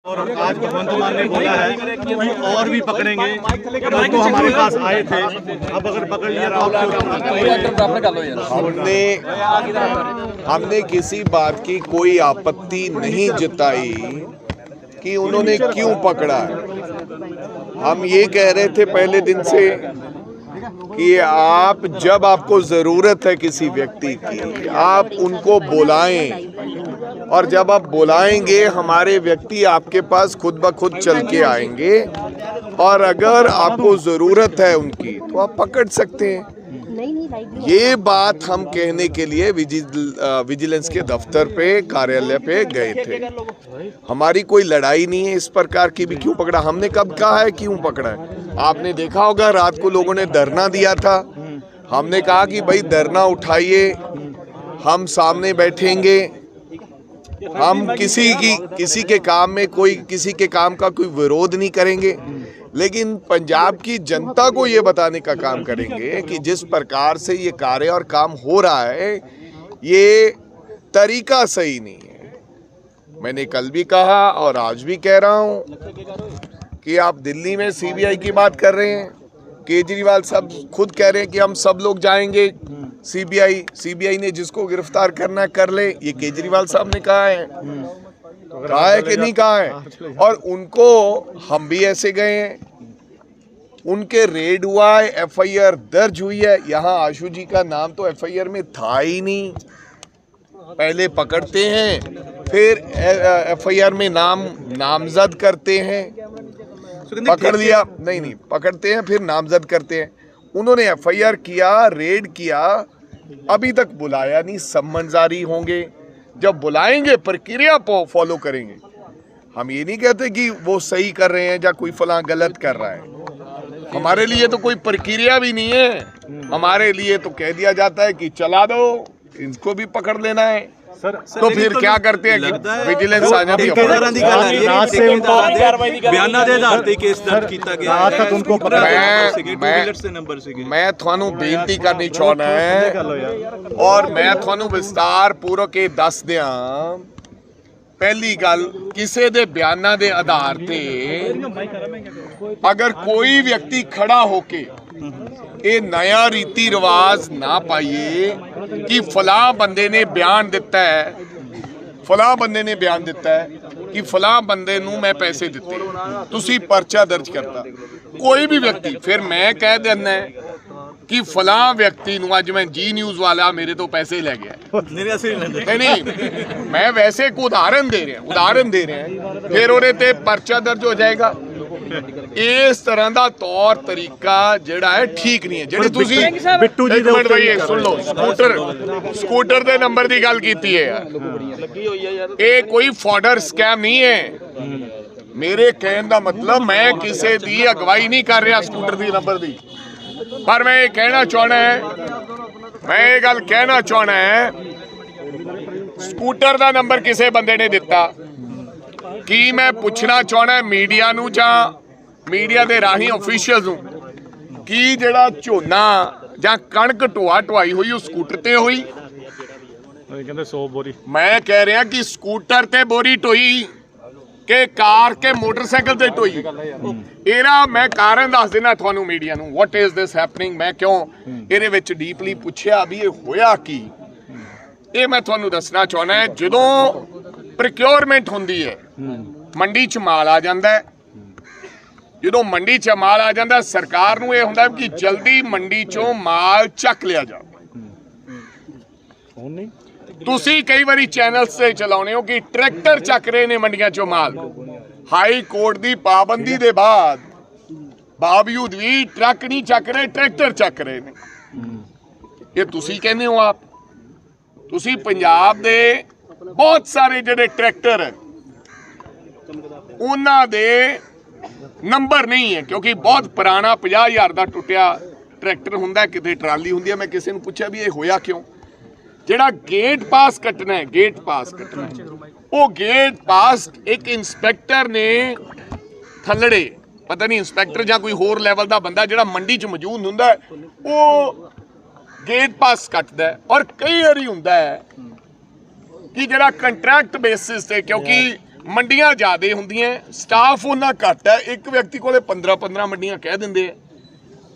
और आज भगवंत मान ने बोला है कि और भी पकड़ेंगे, तो हमारे पास आए थे, अब अगर पकड़ लिया हमने किसी बात की कोई आपत्ति नहीं जताई कि उन्होंने क्यों पकड़ा है। हम ये कह रहे थे पहले दिन से कि आप जब आपको ज़रूरत है किसी व्यक्ति की, आप उनको बुलाएं, और जब आप बुलाएंगे हमारे व्यक्ति आपके पास खुद ब खुद चल के आएंगे, और अगर आपको ज़रूरत है उनकी तो आप पकड़ सकते हैं। ये बात हम कहने के लिए विजिलेंस के दफ्तर पे, कार्यालय पे गए थे। हमारी कोई लड़ाई नहीं है इस प्रकार की भी क्यों पकड़ा, हमने कब कहा है क्यों पकड़ा है। आपने देखा होगा रात को लोगों ने धरना दिया था, हमने कहा कि भाई धरना उठाइए, हम सामने बैठेंगे, हम किसी के काम में किसी के काम का कोई विरोध नहीं करेंगे, लेकिन पंजाब की जनता को ये बताने का काम करेंगे कि जिस प्रकार से ये कार्य और काम हो रहा है ये तरीका सही नहीं है। मैंने कल भी कहा और आज भी कह रहा हूँ कि आप दिल्ली में सीबीआई की बात कर रहे हैं, केजरीवाल सब खुद कह रहे हैं कि हम सब लोग जाएंगे सीबीआई ने जिसको गिरफ्तार करना कर ले, ये केजरीवाल साहब ने कहा है कि नहीं कहा है। और उनको हम भी ऐसे गए हैं, उनके रेड हुआ है, एफआईआर दर्ज हुई है। यहाँ आशु जी का नाम तो एफआईआर में था ही नहीं, पहले पकड़ते हैं फिर एफआईआर में नामजद करते हैं, पकड़ लिया नहीं पकड़ते हैं फिर नामजद करते हैं। उन्होंने एफआईआर किया, रेड किया, अभी तक बुलाया नहीं, सम्मन जारी होंगे, जब बुलाएंगे प्रक्रिया को फॉलो करेंगे। हम ये नहीं कहते कि वो सही कर रहे हैं या कोई फलां गलत कर रहा है, हमारे लिए तो कोई प्रक्रिया भी नहीं है। हमारे लिए तो कह दिया जाता है कि चला दो, इनको भी पकड़ लेना है। तो फिर क्या करते हैं कि विजिलेंस आ जाती है। मैं थानू बेनती करनी चाहना है और मैं थानू विस्तार पूर्वक ये दस दिया। पहली गल, किसी दे बयाना दे आधार ते अगर कोई व्यक्ति खड़ा होके ये नया रीति रिवाज ना पाइए कि फलां बंदे ने बयान दिता है, फलां बंदे ने बयान दिता है कि फलां बंदे नूं मैं पैसे दिते, तुसी पर्चा दर्ज करता कोई भी व्यक्ति, फिर मैं कह देना है कि फलां व्यक्ति नूं अज मैं जी न्यूज़ वाला मेरे तो पैसे ले गया। नहीं, मैं वैसे एक उदाहरण दे रहे हैं, फिर ਉਹਦੇ ਤੇ पर्चा दर्ज हो जाएगा। इस तरह का तौर तरीका जिहड़ा है ठीक नहीं है। जिहड़े तुसीं बिट्टू जी सुन लो, स्कूटर के नंबर की गल कीती है यार, ये कोई फॉर्डर स्कैम नहीं है। मेरे कहने का मतलब मैं किसी की अगवाई नहीं कर रहा स्कूटर की नंबर की, पर मैं ये कहना चाहना है, स्कूटर का नंबर किसी बंदे ने दिता कि मैं पूछना चाहना मीडिया नूं जां मीडिया के राही ऑफिशियल्स नूं कि जिहड़ा झोना जां कणक ढोई हुई उस स्कूटर ते हुई। मैं कह रहा कि स्कूटर ते बोरी ढोई के कार के मोटरसाइकिल ते ढोई, एरा मैं कारण दस देना थानू मीडिया नूं। व्हाट इज दिस हैपनिंग, मैं क्यों इहदे विच डीपली पूछया भी ये होया की, ये मैं थानू दसना चाहना है। जदों प्रोक्योरमेंट होंदी है, मंडी च माल आ जाता है, जो मंडी च माल आ जाता, सरकार नूं ये हुंदा कि जल्दी मंडी चों माल चक लिया जाए। तुसी कई बारी चैनल्स से चलाउने हो कि ट्रैक्टर चक रहे ने मंडियां चों माल, हाई कोर्ट की पाबंदी के बाद बावजूद भी ट्रक नहीं चक रहे, ट्रैक्टर चक रहे ने। ये तुसी कहने हो, आप तुसी पंजाब दे बहुत सारे जिहड़े ट्रैक्टर है उन्हां दे नंबर नहीं है, क्योंकि बहुत पुराना 50,000 का टुटिया ट्रैक्टर हुंदा, किते ट्राली हुंदी है। मैं किसी ने पूछा भी ये होया क्यों, जिहड़ा गेट पास कटना है, वो गेट पास एक इंस्पैक्टर ने थल्लड़े, पता नहीं इंस्पैक्टर या कोई होर लैवल का बंदा जिहड़ा मंडी च मौजूद हुंदा है, वो गेट पास कटदा है। और कई बारी हुंदा है कि जिहड़ा कंट्रैक्ट बेसिस ते, क्योंकि ਮੰਡੀਆਂ ਜ਼ਿਆਦੇ ਹੁੰਦੀਆਂ, ਸਟਾਫ ਉਹਨਾਂ ਘੱਟ ਹੈ। ਇੱਕ ਵਿਅਕਤੀ ਕੋਲੇ 15 ਮੰਡੀਆਂ ਕਹਿ ਦਿੰਦੇ ਆ,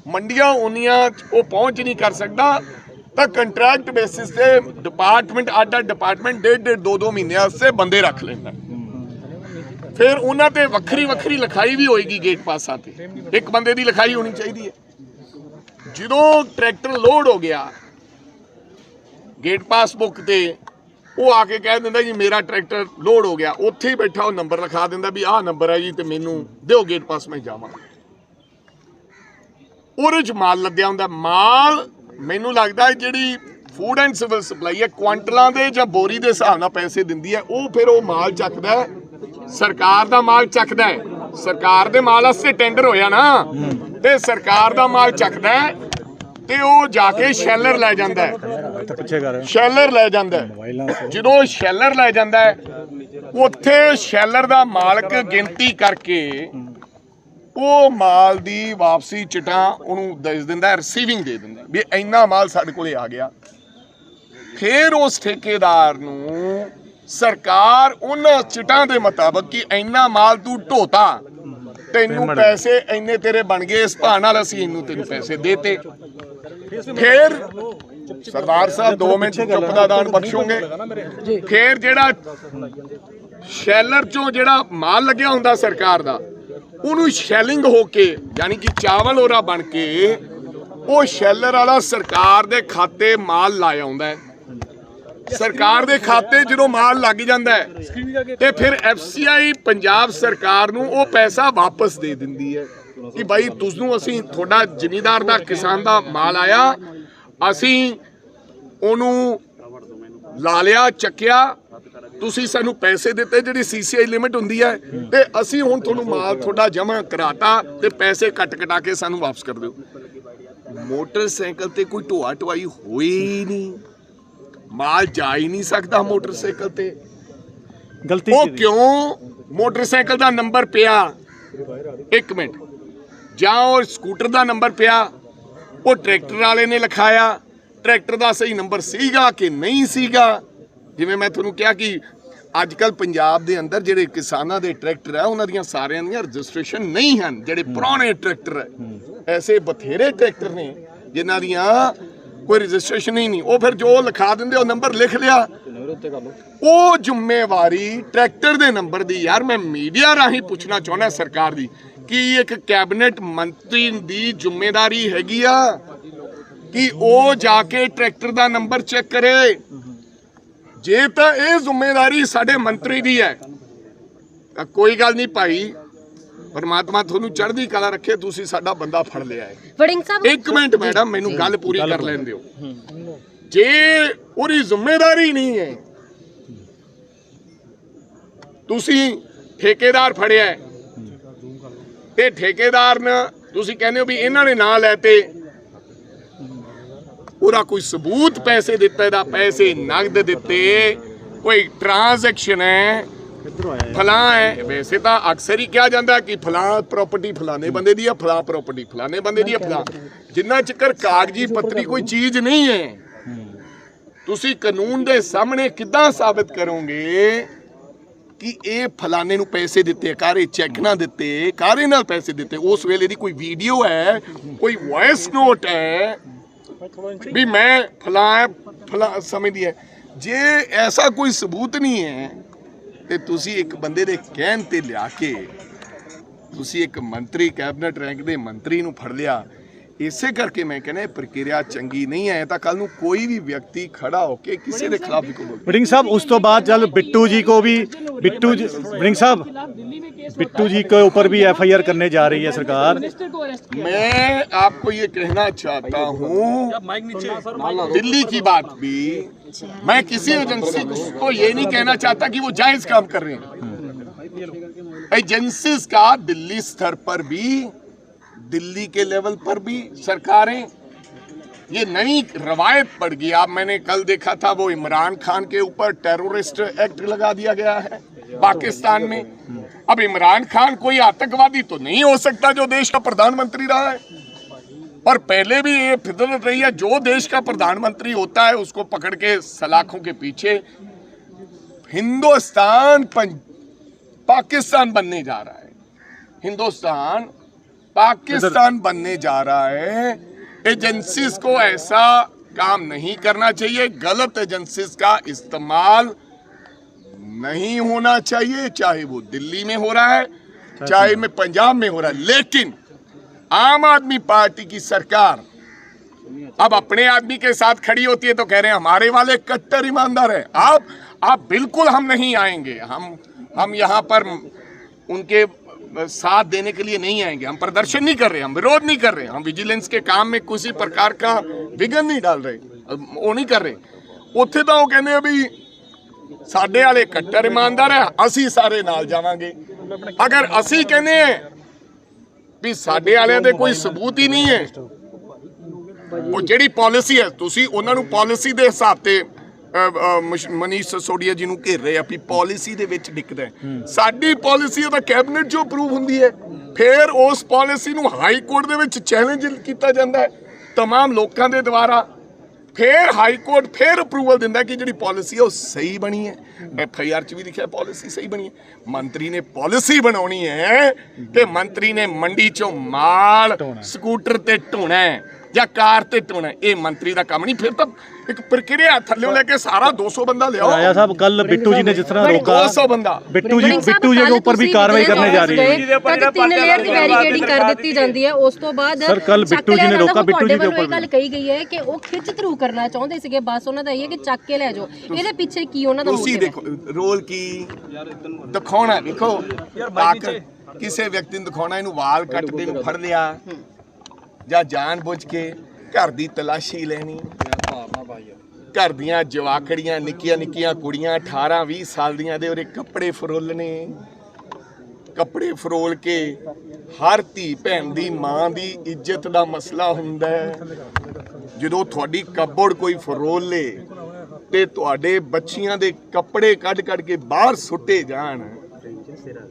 ਮੰਡੀਆਂ ਉਨੀਆਂ ਉਹ ਪਹੁੰਚ ਨਹੀਂ ਕਰ ਸਕਦਾ, ਤਾਂ ਕੰਟਰੈਕਟ ਬੇਸਿਸ ਤੇ ਡਿਪਾਰਟਮੈਂਟ ਅੱਡ ਡਿਪਾਰਟਮੈਂਟ ਡੇਢ 2 ਮਹੀਨੇ ਵਾਸਤੇ ਬੰਦੇ ਰੱਖ ਲੈਂਦਾ। ਫਿਰ ਉਹਨਾਂ ਤੇ ਵੱਖਰੀ ਲਿਖਾਈ ਵੀ ਹੋਏਗੀ ਗੇਟ ਪਾਸਾਂ ਤੇ, ਇੱਕ ਬੰਦੇ ਦੀ ਲਿਖਾਈ ਹੋਣੀ ਚਾਹੀਦੀ ਹੈ। ਜਦੋਂ ਟਰੈਕਟਰ ਲੋਡ ਹੋ ਗਿਆ ਗੇਟ ਪਾਸ ਬੁੱਕ ਤੇ, ਉਹ ਆ ਕੇ ਕਹਿ ਦਿੰਦਾ ਜੀ ਮੇਰਾ ਟਰੈਕਟਰ ਲੋਡ ਹੋ ਗਿਆ, ਉੱਥੇ ਹੀ ਬੈਠਾ ਉਹ ਨੰਬਰ ਲਿਖਾ ਦਿੰਦਾ ਵੀ ਆਹ ਨੰਬਰ ਹੈ ਜੀ ਤੇ ਮੈਨੂੰ ਦਿਓ ਗੇਟ ਪਾਸ, ਮੈਂ ਜਾਵਾਂ। ਉਹਦੇ 'ਚ ਮਾਲ ਲੱਦਿਆ ਹੁੰਦਾ। ਮਾਲ ਮੈਨੂੰ ਲੱਗਦਾ ਜਿਹੜੀ ਫੂਡ ਐਂਡ ਸਿਵਲ ਸਪਲਾਈ ਹੈ ਕੁਆਂਟਲਾਂ ਦੇ ਜਾਂ ਬੋਰੀ ਦੇ ਹਿਸਾਬ ਨਾਲ ਪੈਸੇ ਦਿੰਦੀ ਹੈ, ਉਹ ਫਿਰ ਉਹ ਮਾਲ ਚੱਕਦਾ ਹੈ, ਸਰਕਾਰ ਦਾ ਮਾਲ ਚੱਕਦਾ ਹੈ। ਸਰਕਾਰ ਦੇ ਮਾਲ ਵਾਸਤੇ ਟੈਂਡਰ ਹੋਇਆ ਨਾ, ਤੇ ਸਰਕਾਰ ਦਾ ਮਾਲ ਚੱਕਦਾ ਹੈ ਤੇ ਉਹ ਜਾ ਕੇ ਸ਼ੈਲਰ ਲੈ ਜਾਂਦਾ ਹੈ। ਸ਼ੈਲਰ ਲੈ ਜਾਂਦਾ ਹੈ। ਜਦੋਂ ਸ਼ੈਲਰ ਲੈ ਜਾਂਦਾ ਹੈ, ਉੱਥੇ ਸ਼ੈਲਰ ਦਾ ਮਾਲਕ ਗਿਣਤੀ ਕਰਕੇ ਉਹ ਮਾਲ ਦੀ ਵਾਪਸੀ ਚਿੱਟਾਂ ਉਹਨੂੰ ਦੇ ਦਿੰਦਾ, ਰਿਸੀਵਿੰਗ ਦੇ ਦਿੰਦਾ ਵੀ ਇੰਨਾ ਮਾਲ ਸਾਡੇ ਕੋਲੇ ਆ ਗਿਆ। ਫਿਰ ਉਸ ਠੇਕੇਦਾਰ ਨੂੰ ਸਰਕਾਰ ਉਹਨਾਂ ਚਿੱਟਾਂ ਦੇ ਮੁਤਾਬਕ ਕਿ ਇੰਨਾ ਮਾਲ ਤੂੰ ਢੋਤਾ, ਤੈਨੂੰ ਪੈਸੇ ਇੰਨੇ ਤੇਰੇ ਬਣ ਗਏ, ਇਸ ਭਾਅ ਨਾਲ ਅਸੀਂ ਇਹਨੂੰ ਤੈਨੂੰ ਪੈਸੇ ਦੇਤੇ। ਫਿਰ ਸਰਦਾਰ ਸਾਹਿਬ 2 ਮਿੰਟ ਚੁੱਪ ਦਾ ਦਾਨ ਬਖਸ਼ੋਗੇ। ਫਿਰ ਜਿਹੜਾ ਸ਼ੈਲਰ ਚੋਂ ਜਿਹੜਾ ਮਾਲ ਲੱਗਿਆ ਹੁੰਦਾ ਸਰਕਾਰ ਦਾ, ਉਹਨੂੰ ਸ਼ੈਲਿੰਗ ਹੋ ਕੇ ਯਾਨੀ ਕਿ ਚਾਵਲ ਉਹਦਾ ਬਣ ਕੇ ਉਹ ਸ਼ੈਲਰ ਵਾਲਾ ਸਰਕਾਰ ਦੇ ਖਾਤੇ ਮਾਲ ਲਾ ਆਉਂਦਾ ਹੈ। ਸਰਕਾਰ ਦੇ ਖਾਤੇ ਜਦੋਂ ਮਾਲ ਲੱਗ ਜਾਂਦਾ ਹੈ ਤੇ ਫਿਰ FCI ਪੰਜਾਬ ਸਰਕਾਰ ਨੂੰ ਉਹ ਪੈਸਾ ਵਾਪਸ ਦੇ ਦਿੰਦੀ ਹੈ ਕਿ ਭਾਈ ਤੁਹਾਨੂੰ ਅਸੀਂ ਤੁਹਾਡਾ ਜ਼ਿਮੀਂਦਾਰ ਦਾ ਕਿਸਾਨ ਦਾ ਮਾਲ ਆਇਆ, ਅਸੀਂ ਉਹਨੂੰ ਲਾ ਲਿਆ, ਚੱਕਿਆ, ਤੁਸੀਂ ਸਾਨੂੰ ਪੈਸੇ ਦਿੱਤੇ ਜਿਹੜੀ CCI ਲਿਮਿਟ ਹੁੰਦੀ ਹੈ, ਤੇ ਅਸੀਂ ਹੁਣ ਤੁਹਾਨੂੰ ਮਾਲ ਤੁਹਾਡਾ ਜਮ੍ਹਾਂ ਕਰਾਤਾ ਤੇ ਪੈਸੇ ਕਟਾ ਕੇ ਸਾਨੂੰ ਵਾਪਸ ਕਰ ਦਿਓ। ਮੋਟਰਸਾਈਕਲ ਤੇ ਕੋਈ ਢੋਆ ਢਵਾਈ ਹੋਈ ਨਹੀਂ, ਮਾਲ ਜਾ ਹੀ ਨਹੀਂ ਸਕਦਾ ਮੋਟਰਸਾਈਕਲ ਤੇ। ਗਲਤੀ ਉਹ ਕਿਉਂ? ਮੋਟਰਸਾਈਕਲ ਦਾ ਨੰਬਰ ਪਿਆ, 1 ਮਿੰਟ, ਜਾਂ ਉਹ ਸਕੂਟਰ ਦਾ ਨੰਬਰ ਪਿਆ, ਉਹ ਟਰੈਕਟਰ ਵਾਲੇ ਨੇ ਲਿਖਾਇਆ, ਟਰੈਕਟਰ ਦਾ ਸਹੀ ਨੰਬਰ ਸੀਗਾ ਕਿ ਨਹੀਂ ਸੀਗਾ। ਜਿਵੇਂ ਮੈਂ ਤੁਹਾਨੂੰ ਕਿਹਾ ਕਿ ਅੱਜ ਕੱਲ ਪੰਜਾਬ ਦੇ ਅੰਦਰ ਜਿਹੜੇ ਕਿਸਾਨਾਂ ਦੇ ਟਰੈਕਟਰ ਹੈ ਉਹਨਾਂ ਦੀਆਂ ਸਾਰਿਆਂ ਦੀਆਂ ਰਜਿਸਟ੍ਰੇਸ਼ਨ ਨਹੀਂ ਹਨ। ਜਿਹੜੇ ਪੁਰਾਣੇ ਟਰੈਕਟਰ ਹੈ, ਐਸੇ ਬਥੇਰੇ ਟਰੈਕਟਰ ਨੇ ਜਿਨ੍ਹਾਂ ਦੀਆਂ ਕੋਈ ਰਜਿਸਟ੍ਰੇਸ਼ਨ ਹੀ ਨਹੀਂ। ਉਹ ਫਿਰ ਜੋ ਲਿਖਾ ਦਿੰਦੇ ਉਹ ਨੰਬਰ ਲਿਖ ਲਿਆ, ਉਹ ਜ਼ਿੰਮੇਵਾਰੀ ਟਰੈਕਟਰ ਦੇ ਨੰਬਰ ਦੀ। ਯਾਰ ਮੈਂ ਮੀਡੀਆ ਰਾਹੀਂ ਪੁੱਛਣਾ ਚਾਹੁੰਦਾ ਸਰਕਾਰ ਦੀ ਕਿ ਇੱਕ ਕੈਬਨਿਟ ਮੰਤਰੀ ਦੀ ਜ਼ਿੰਮੇਵਾਰੀ ਹੈਗੀ ਆ ਕਿ ਉਹ ਜਾ ਕੇ ਟਰੈਕਟਰ ਦਾ ਨੰਬਰ ਚੈੱਕ ਕਰੇ। ਜੇ ਤਾਂ ਇਹ ਜ਼ਿੰਮੇਵਾਰੀ ਸਾਡੇ ਮੰਤਰੀ ਦੀ ਹੈ ਤਾਂ ਕੋਈ ਗੱਲ ਨਹੀਂ ਭਾਈ, ਪਰਮਾਤਮਾ ਤੁਹਾਨੂੰ ਚੜ੍ਹਦੀ ਕਲਾ ਰੱਖੇ, ਤੁਸੀਂ ਸਾਡਾ ਬੰਦਾ ਫੜ ਲਿਆ ਹੈ। ਵੜਿੰਗ ਸਾਹਿਬ 1 ਮਿੰਟ ਮੈਡਮ, ਮੈਨੂੰ ਗੱਲ ਪੂਰੀ ਕਰ ਲੈਣ ਦਿਓ। ਜੇ ਉਹਦੀ ਜ਼ਿੰਮੇਵਾਰੀ ਨਹੀਂ ਹੈ, ਤੁਸੀਂ ਠੇਕੇਦਾਰ ਫੜਿਆ ਹੈ ਤੇ ਠੇਕੇਦਾਰ ਨੇ ਤੁਸੀਂ ਕਹਿੰਦੇ ਹੋ ਵੀ ਇਹਨਾਂ ਨੇ ਨਾਂ ਲੈ ਤੇ ਉਹਦਾ ਕੋਈ ਸਬੂਤ ਪੈਸੇ ਦਿੱਤੇ ਦਾ, ਪੈਸੇ ਨਗਦ ਦਿੱਤੇ, ਕੋਈ ਟ੍ਰਾਂਜੈਕਸ਼ਨ ਹੈ, ਫਲਾਂ ਹੈ। ਵੈਸੇ ਤਾਂ ਅਕਸਰ ਹੀ ਕਿਹਾ ਜਾਂਦਾ ਕਿ ਫਲਾਂ ਪ੍ਰਾਪਰਟੀ ਫਲਾਣੇ ਬੰਦੇ ਦੀ ਹੈ, ਫਲਾਂ ਪ੍ਰਾਪਰਟੀ ਫਲਾਣੇ ਬੰਦੇ ਦੀ ਹੈ, ਫਲਾਂ। ਜਿੰਨਾ ਚਿਰ ਕਾਗਜ਼ੀ ਪੱਤਰੀ ਕੋਈ ਚੀਜ਼ ਨਹੀਂ ਹੈ, ਤੁਸੀਂ ਕਾਨੂੰਨ ਦੇ ਸਾਹਮਣੇ ਕਿੱਦਾਂ ਸਾਬਿਤ ਕਰੋਗੇ ਕਿ ਇਹ ਫਲਾਣੇ ਨੂੰ ਪੈਸੇ ਦਿੱਤੇ, ਕਾਰੇ ਚੈੱਕ ਨਾ ਦਿੱਤੇ, ਕਾਰੇ ਨਾਲ ਪੈਸੇ ਦਿੱਤੇ? ਉਸ ਵੇਲੇ ਦੀ ਕੋਈ ਵੀਡੀਓ ਹੈ, ਕੋਈ ਵੌਇਸ ਨੋਟ ਹੈ ਵੀ ਮੈਂ ਫਲਾਂ ਸਮਝਦੀ ਹੈ। ਜੇ ਐਸਾ ਕੋਈ ਸਬੂਤ ਨਹੀਂ ਹੈ ਤੇ ਤੁਸੀਂ ਇੱਕ ਬੰਦੇ ਦੇ ਕਹਿਣ ਤੇ ਲਿਆ ਕੇ ਤੁਸੀਂ ਇੱਕ ਮੰਤਰੀ, ਕੈਬਨਿਟ ਰੈਂਕ ਦੇ ਮੰਤਰੀ ਨੂੰ ਫੜ ਲਿਆ। ਇਸੇ ਕਰਕੇ ਮੈਂ ਕਹਿੰਦਾ ਪ੍ਰਕਿਰਿਆ ਚੰਗੀ ਨਹੀਂ ਹੈ। ਤਾਂ ਕੱਲ ਨੂੰ ਕੋਈ ਵੀ ਵਿਅਕਤੀ ਖੜਾ ਹੋ ਕੇ ਕਿਸੇ ਦੇ ਖਿਲਾਫ ਵੀ ਕੋਈ वड़िंग साहब उस तो बाद जब बिट्टू जी को भी वड़िंग साहब बिट्टू जी के ऊपर भी FIR करने जा रही है सरकार। मैं आपको ये कहना चाहता हूँ, दिल्ली की बात भी, मैं किसी एजेंसी को ये नहीं कहना चाहता कि वो जायज काम कर रहे हैं। एजेंसीज का दिल्ली स्तर पर भी, दिल्ली के लेवल पर भी सरकारें, ये नई रवायत पड़ गई। आप मैंने कल देखा था वो इमरान खान के ऊपर टेररिस्ट एक्ट लगा दिया गया है पाकिस्तान में। अब इमरान खान कोई आतंकवादी तो नहीं हो सकता जो देश का प्रधानमंत्री रहा है, और पहले भी ये फितरत रही है, जो देश का प्रधानमंत्री होता है उसको पकड़ के सलाखों के पीछे। हिंदुस्तान पाकिस्तान बनने जा रहा है, हिंदुस्तान पाकिस्तान बनने जा रहा है। एजेंसीज को ऐसा काम नहीं करना चाहिए, गलत एजेंसीज का इस्तेमाल नहीं होना चाहिए, चाहे वो दिल्ली में हो रहा है, चाहे में पंजाब में हो रहा है। लेकिन आम आदमी पार्टी की सरकार अब अपने आदमी के साथ खड़ी होती है तो कह रहे हैं हमारे वाले कट्टर ईमानदार है। आप बिल्कुल हम नहीं आएंगे, हम यहाँ पर उनके साथ देने के लिए नहीं आएंगे। हम प्रदर्शन नहीं कर रहे, हम विरोध नहीं कर रहे, हम विजिलेंस के काम में किसी प्रकार का विघन नहीं डाल रहे, वो नहीं कर रहे। उत्थे तो वो कहने भी साडे वाले कट्टर ईमानदार है, असी सारे नाल जावांगे। अगर असी कहने भी साडे वाले दे कोई सबूत ही नहीं है, वो ਜਿਹੜੀ ਪਾਲਿਸੀ ਹੈ ਤੁਸੀਂ ਉਹਨਾਂ ਨੂੰ ਪਾਲਿਸੀ ਦੇ ਹਿਸਾਬ ਤੇ ਮਨੀਸ਼ ਸੋਡੀਆ ਜੀ ਨੂੰ ਘੇਰ ਰਹੇ ਆ ਵੀ ਪਾਲਿਸੀ ਦੇ ਵਿੱਚ ਦਿੱਕਤ ਹੈ। ਸਾਡੀ ਪਾਲਿਸੀ ਉਹਦਾ ਕੈਬਨਿਟ 'ਚੋਂ ਅਪਰੂਵ ਹੁੰਦੀ ਹੈ, ਫਿਰ ਉਸ ਪਾਲਿਸੀ ਨੂੰ ਹਾਈ ਕੋਰਟ ਦੇ ਵਿੱਚ ਚੈਲੰਜ ਕੀਤਾ ਜਾਂਦਾ ਹੈ तमाम ਲੋਕਾਂ ਦੇ ਦੁਆਰਾ। ਫਿਰ ਹਾਈ ਕੋਰਟ ਫਿਰ ਅਪਰੂਵਲ ਦਿੰਦਾ ਕਿ ਜਿਹੜੀ ਪਾਲਿਸੀ ਹੈ ਉਹ ਸਹੀ ਬਣੀ ਹੈ। FIR 'ਚ ਵੀ ਲਿਖਿਆ ਪਾਲਿਸੀ ਸਹੀ ਬਣੀ ਹੈ। ਮੰਤਰੀ ਨੇ ਪਾਲਿਸੀ ਬਣਾਉਣੀ ਹੈ ਕਿ ਮੰਤਰੀ ਨੇ ਮੰਡੀ 'ਚੋਂ ਮਾਲ ਸਕੂਟਰ ਤੇ ਢੋਣਾ ਹੈ ਜਾਂ ਕਾਰ ਤੇ ਢੋਣਾ, ਇਹ ਮੰਤਰੀ ਦਾ ਕੰਮ ਨਹੀਂ। ਫਿਰ ਤਾਂ ਇੱਕ ਪ੍ਰਕਿਰਿਆ ਥੱਲੇ ਲੈ ਕੇ ਸਾਰਾ 200 ਬੰਦਾ ਲਿਆਓ। राजा साहब कल बिट्टू जी ने जिस तरह रोका, 200 ਬੰਦਾ बिट्टू जी के ऊपर भी कार्रवाई करने जा रही है। तक 3 लेयर ਦੀ ਬੈਰੀਕੇਡਿੰਗ ਕਰ ਦਿੱਤੀ ਜਾਂਦੀ ਹੈ। ਉਸ ਤੋਂ ਬਾਅਦ ਸਰ ਕੱਲ ਬਿੱਟੂ ਜੀ ਨੇ ਰੋਕਾ, ਬਿੱਟੂ ਜੀ ਦੇ ਉੱਪਰ ਗੱਲ ਕਹੀ ਗਈ ਹੈ ਕਿ ਉਹ ਖਿੱਚ ਥਰੂ ਕਰਨਾ ਚਾਹੁੰਦੇ ਸੀਗੇ, ਬਸ ਉਹਨਾਂ ਦਾ ਇਹ ਹੈ ਕਿ ਚੱਕ ਕੇ ਲੈ ਜਾਓ। ਇਹਦੇ ਪਿੱਛੇ ਕੀ ਉਹਨਾਂ ਦਾ ਤੁਸੀਂ ਦੇਖੋ ਰੋਲ ਕੀ ਦਿਖਾਉਣਾ, ਦੇਖੋ ਕਿਸੇ ਵਿਅਕਤੀ ਨੂੰ ਦਿਖਾਉਣਾ, ਇਹਨੂੰ ਵਾਲ ਕੱਟਦੇ ਨੂੰ ਫੜ ਲਿਆ ਜਾਂ ਜਾਣ ਬੁੱਝ ਕੇ ਘਰ ਦੀ ਤਲਾਸ਼ੀ ਲੈਣੀ। ਘਰ ਦੀਆਂ ਜਵਾਕੜੀਆਂ ਨਿੱਕੀਆਂ ਨਿੱਕੀਆਂ ਕੁੜੀਆਂ 18-20 ਸਾਲ ਦੀਆਂ ਦੇ ਉਹਦੇ ਕੱਪੜੇ ਫਰੋਲਣੇ, ਕੱਪੜੇ ਫਰੋਲ ਕੇ ਹਰ ਧੀ ਭੈਣ ਦੀ ਮਾਂ ਦੀ ਇੱਜ਼ਤ ਦਾ ਮਸਲਾ ਹੁੰਦਾ ਹੈ। ਜਦੋਂ ਤੁਹਾਡੀ ਕੱਪੜ ਕੋਈ ਫਰੋਲ ਲੇ ਤੇ ਤੁਹਾਡੇ ਬੱਚੀਆਂ ਦੇ ਕੱਪੜੇ ਕੱਢ ਕੇ ਬਾਹਰ ਸੁੱਟੇ ਜਾਣ,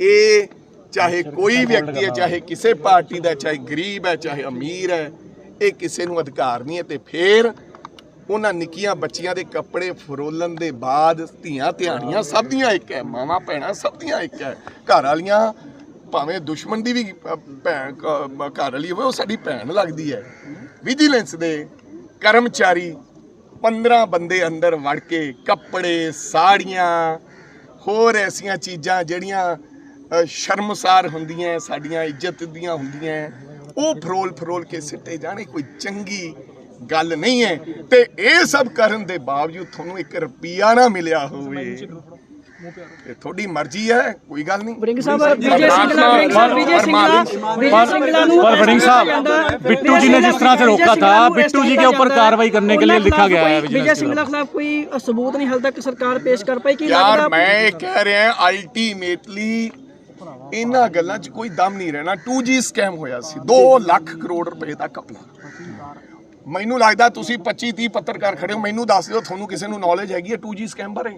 ਇਹ ਚਾਹੇ ਕੋਈ ਵਿਅਕਤੀ ਹੈ, ਚਾਹੇ ਕਿਸੇ ਪਾਰਟੀ ਦਾ, ਚਾਹੇ ਗਰੀਬ ਹੈ, ਚਾਹੇ ਅਮੀਰ ਹੈ, ਇਹ ਕਿਸੇ ਨੂੰ ਅਧਿਕਾਰ ਨਹੀਂ ਹੈ। ਤੇ ਫਿਰ ਉਹਨਾਂ ਨਿੱਕੀਆਂ ਬੱਚੀਆਂ ਦੇ ਕੱਪੜੇ ਫਰੋਲਣ ਦੇ ਬਾਅਦ ਧੀਆਂ ਧਿਆਣੀਆਂ ਸਭ ਦੀਆਂ ਇੱਕ ਹੈ, ਮਾਵਾਂ ਭੈਣਾਂ ਸਭ ਦੀਆਂ ਇੱਕ ਹੈ। ਘਰ ਵਾਲੀਆਂ ਭਾਵੇਂ ਦੁਸ਼ਮਣ ਦੀ ਵੀ ਭੈਣ ਘਰ ਵਾਲੀ ਹੋਵੇ, ਉਹ ਸਾਡੀ ਭੈਣ ਲੱਗਦੀ ਹੈ। ਵਿਜੀਲੈਂਸ ਦੇ ਕਰਮਚਾਰੀ 15 ਬੰਦੇ ਅੰਦਰ ਵੜ ਕੇ ਕੱਪੜੇ, ਸਾੜੀਆਂ, ਹੋਰ ਐਸੀਆਂ ਚੀਜ਼ਾਂ ਜਿਹੜੀਆਂ ਸ਼ਰਮਸਾਰ ਹੁੰਦੀਆਂ, ਸਾਡੀਆਂ ਇੱਜ਼ਤ ਦੀਆਂ ਹੁੰਦੀਆਂ, ਉਹ ਫਰੋਲ ਕੇ ਸਿੱਟੇ ਜਾਣੇ ਕੋਈ ਚੰਗੀ ਗੱਲ ਨਹੀਂ ਹੈ। ਤੇ ਇਹ ਸਭ ਕਰਨ ਦੇ ਬਾਵਜੂਦ ਤੁਹਾਨੂੰ 1 ਰੁਪਿਆ ਨਾ ਮਿਲਿਆ ਹੋਵੇ, ਇਹ ਤੁਹਾਡੀ ਮਰਜ਼ੀ ਹੈ, ਕੋਈ ਗੱਲ ਨਹੀਂ। पर वड़िंग साहब बिट्टू जी ने जिस तरह से रोका था, बिट्टू जी के ऊपर कार्रवाई करने के लिए लिखा गया है। विजय सिंगला खिलाफ कोई सबूत नहीं हाल तक सरकार पेश कर पाई कि यार मैं कह रहे हैं अल्टीमेटली ਇਹਨਾਂ ਗੱਲਾਂ 'ਚ ਕੋਈ ਦਮ ਨਹੀਂ ਰਹਿਣਾ। 2G ਸਕੈਮ ਹੋਇਆ ਸੀ, 2 ਲੱਖ ਕਰੋੜ ਰੁਪਏ ਦਾ ਘਪਲਾ। ਮੈਨੂੰ ਲੱਗਦਾ ਤੁਸੀਂ 25-30 ਪੱਤਰਕਾਰ ਖੜੇ ਹੋ, ਮੈਨੂੰ ਦੱਸ ਦਿਓ ਤੁਹਾਨੂੰ ਕਿਸੇ ਨੂੰ ਨੌਲੇਜ ਹੈਗੀ ਹੈ 2G ਸਕੈਮ ਬਾਰੇ?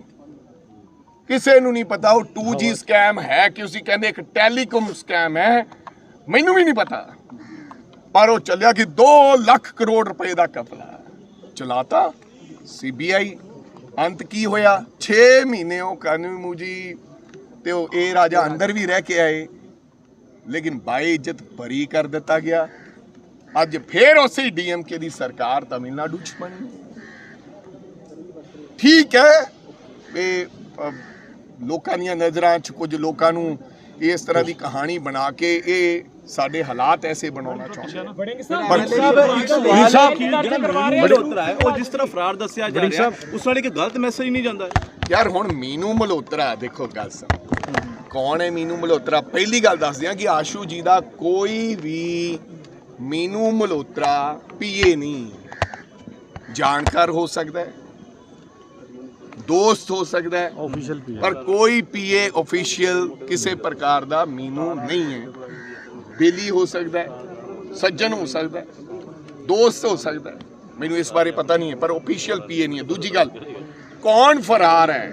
ਕਿਸੇ ਨੂੰ ਨਹੀਂ ਪਤਾ ਉਹ 2G ਸਕੈਮ ਹੈ ਕਿ ਤੁਸੀਂ ਕਹਿੰਦੇ ਇੱਕ ਟੈਲੀਕਾਮ ਸਕੈਮ ਹੈ, ਮੈਨੂੰ ਵੀ ਨਹੀਂ ਪਤਾ। ਪਰ ਉਹ ਚੱਲਿਆ ਕਿ 2 ਲੱਖ ਕਰੋੜ ਰੁਪਏ ਦਾ ਘਪਲਾ ਚਲਾਤਾ CBI। ਅੰਤ ਕੀ ਹੋਇਆ? 6 ਮਹੀਨੇ ਉਹ ਕਾਨੂੰਨ ਮੂਜੀ ਤੇ ਉਹ ਇਹ ਰਾਜਾ ਅੰਦਰ ਵੀ ਰਹਿ ਕੇ ਆਏ, ਲੇਕਿਨ ਬਾਈ ਇੱਜ਼ਤ ਬਰੀ ਕਰ ਦਿੱਤਾ ਗਿਆ। ਅੱਜ ਫੇਰ ਉਸੇ DMK ਦੀ ਸਰਕਾਰ ਤਮਿਲਨਾਡੂ 'ਚ ਬਣੀ। ਠੀਕ ਹੈ, ਇਹ ਲੋਕਾਂ ਦੀਆਂ ਨਜ਼ਰਾਂ 'ਚ ਕੁਝ ਲੋਕਾਂ ਨੂੰ ਇਸ ਤਰ੍ਹਾਂ ਦੀ ਕਹਾਣੀ ਬਣਾ ਕੇ ਇਹ ਸਾਡੇ ਹਾਲਾਤ ਐਸੇ ਬਣਾਉਣਾ ਚਾਹੁੰਦੇ ਹਨ। ਉਹ ਜਿਸ ਤਰ੍ਹਾਂ ਫਰਾਰ ਦੱਸਿਆ ਜਾ ਰਿਹਾ ਉਸ ਵਾਲੇ ਕਿ ਗਲਤ ਮੈਸੇਜ ਨਹੀਂ ਜਾਂਦਾ ਯਾਰ। ਹੁਣ ਮੀਨੂ ਮਲਹੋਤਰਾ, ਦੇਖੋ ਗੱਲ ਸੁਣ, ਕੌਣ ਹੈ ਮੀਨੂ ਮਲਹੋਤਰਾ? ਪਹਿਲੀ ਗੱਲ ਦੱਸ ਦਿਆਂ ਕਿ ਆਸ਼ੂ ਜੀ ਦਾ ਕੋਈ ਵੀ ਮੀਨੂ ਮਲਹੋਤਰਾ PA ਨਹੀਂ। ਜਾਣਕਾਰ ਹੋ ਸਕਦਾ ਹੈ, ਦੋਸਤ ਹੋ ਸਕਦਾ ਹੈ, ਪਰ ਕੋਈ PA ऑफिशियल ਕਿਸੇ ਪ੍ਰਕਾਰ ਦਾ ਮੀਨੂ ਨਹੀਂ ਹੈ। ਬੇਲੀ ਹੋ ਸਕਦਾ ਹੈ, ਸੱਜਣ ਹੋ ਸਕਦਾ ਹੈ, ਦੋਸਤ ਹੋ ਸਕਦਾ ਹੈ, ਮੈਨੂੰ ਇਸ ਬਾਰੇ ਪਤਾ ਨਹੀਂ ਹੈ, ਪਰ ऑफिशियल PA ਨਹੀਂ ਹੈ। ਦੂਜੀ ਗੱਲ, ਕੌਣ ਫਰਾਰ ਹੈ,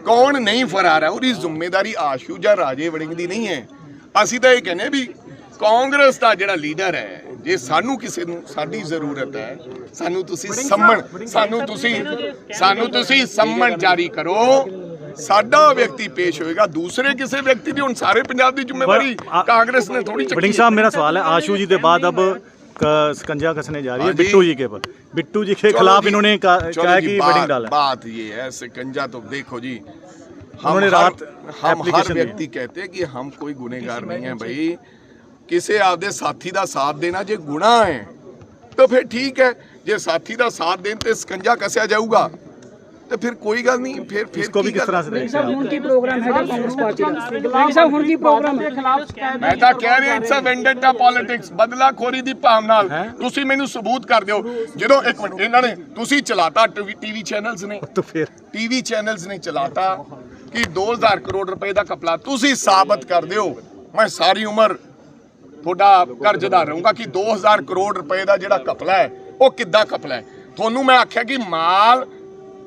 ਕੌਣ ਨਹੀਂ ਫਰਾਰ ਹੈ, ਉਹਦੀ ਜ਼ਿੰਮੇਵਾਰੀ ਆਸ਼ੂ ਜਾਂ ਰਾਜੇ ਵੜਿੰਗ ਦੀ ਨਹੀਂ ਹੈ। ਅਸੀਂ ਤਾਂ ਇਹ ਕਹਿੰਦੇ ਵੀ ਕਾਂਗਰਸ ਦਾ ਜਿਹੜਾ ਲੀਡਰ ਹੈ, ਜੇ ਸਾਨੂੰ ਕਿਸੇ ਨੂੰ ਸਾਡੀ ਜ਼ਰੂਰਤ ਹੈ, ਸਾਨੂੰ ਤੁਸੀਂ ਸੰਮਣ ਜਾਰੀ ਕਰੋ ਸਾਡਾ ਵਿਅਕਤੀ ਪੇਸ਼ ਹੋਏਗਾ, ਦੂਸਰੇ ਕਿਸੇ ਵਿਅਕਤੀ ਦੀ। ਹੁਣ ਸਾਰੇ ਪੰਜਾਬ ਦੀ ਜ਼ਿੰਮੇਵਾਰੀ कांग्रेस ने थोड़ी चकी वड़िंग साहब, मेरा सवाल है, आशू जी के बाद अब शिकंजा कसने जा रही है बिट्टू जी के ऊपर। बिट्टू जी के खिलाफ इन्होंने कहा है कि वड़िंग डाला। बात ये है, शिकंजा तो देखो जी, उन्होंने रात हम हर व्यक्ति कहते हैं कि हम कोई गुनहगार नहीं है भाई। किसी आपदे साथी का साथ देना जे गुनाह है तो फिर ठीक है, जे साथी का साथ देन ते शिकंजा कसिया जाऊगा तो फिर कोई गल नहीं। फिर इसको भी किस तरह से ਸਾਹਿਬ ਹੁਣ ਕੀ ਪ੍ਰੋਗਰਾਮ ਹੈਗਾ ਕਾਂਗਰਸ ਪਾਰਟੀ ਦਾ? ਵੜਿੰਗ ਸਾਹਿਬ ਹੁਣ ਕੀ ਪ੍ਰੋਗਰਾਮ ਦੇ ਖਿਲਾਫ ਮੈਂ ਤਾਂ ਕਹਿ ਰਿਹਾ ਇਟਸ ਅ ਵੈਂਡੇਟਾ ਪੋਲਿਟਿਕਸ, ਬਦਲਾਖੋਰੀ ਦੀ ਭਾਵਨਾ ਨਾਲ। ਤੁਸੀਂ ਮੈਨੂੰ ਸਬੂਤ ਕਰ ਦਿਓ। ਜਦੋਂ ਇੱਕ ਮਿੰਟ, ਇਹਨਾਂ ਨੇ ਤੁਸੀਂ ਚਲਾਤਾ ਟੀਵੀ ਚੈਨਲਸ ਨੇ, तो फिर ਟੀਵੀ ਚੈਨਲਸ ਨੇ ਚਲਾਤਾ ਕਿ 2000 ਕਰੋੜ ਰੁਪਏ ਦਾ ਘਪਲਾ। ਤੁਸੀਂ ਸਾਬਤ ਕਰ ਦਿਓ, ਮੈਂ ਸਾਰੀ ਉਮਰ ਤੁਹਾਡਾ ਕਰਜ਼ਦਾਰ ਰਹੂੰਗਾ ਕਿ 2000 ਕਰੋੜ ਰੁਪਏ ਦਾ ਜਿਹੜਾ ਘਪਲਾ ਹੈ ਉਹ ਕਿੱਦਾਂ ਘਪਲਾ ਹੈ। ਤੁਹਾਨੂੰ ਮੈਂ ਆਖਿਆ ਕਿ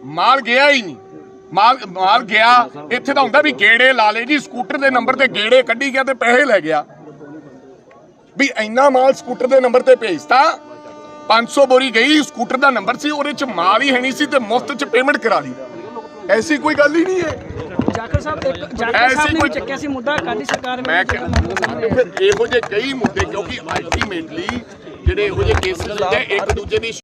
ਮਾਲ ਗਿਆ ਹੀ ਨਹੀਂ, ਮਾਲ ਗਿਆ ਇੱਥੇ ਤਾਂ ਹੁੰਦਾ ਵੀ ਗੇੜੇ ਲਾ ਲੇ ਜੀ, ਸਕੂਟਰ ਦੇ ਨੰਬਰ ਤੇ ਗੇੜੇ ਕੱਢੀ ਗਿਆ ਤੇ ਪੈਸੇ ਲੈ ਗਿਆ। ਵੀ ਇੰਨਾ ਮਾਲ ਸਕੂਟਰ ਦੇ ਨੰਬਰ ਤੇ ਭੇਜਤਾ, 500 ਬੋਰੀ ਗਈ, ਸਕੂਟਰ ਦਾ ਨੰਬਰ ਸੀ, ਉਹਦੇ ਚ ਮਾਲ ਹੀ ਹੈ ਨਹੀਂ ਸੀ ਤੇ ਮੁਫਤ ਚ ਪੇਮੈਂਟ ਕਰਾ ਲਈ। ਐਸੀ ਕੋਈ ਗੱਲ ਹੀ ਨਹੀਂ ਹੈ। ਜਾਖੜ ਸਾਹਿਬ ਨੇ ਵੀ ਚੱਕਿਆ ਸੀ ਮੁੱਦਾ, ਅਕਾਲੀ ਸਰਕਾਰ ਮੈਂ ਫਿਰ ਇਹੋ ਜਿਹੇ ਕਈ ਮੁੱਦੇ, ਕਿਉਂਕਿ ਅਲਟੀਮੇਟਲੀ ਜਿਹੜੇ ਇਹੋ ਜਿਹੇ ਕੇਸਿਸ ਹੁੰਦੇ ਇੱਕ ਦੂਜੇ ਦੀ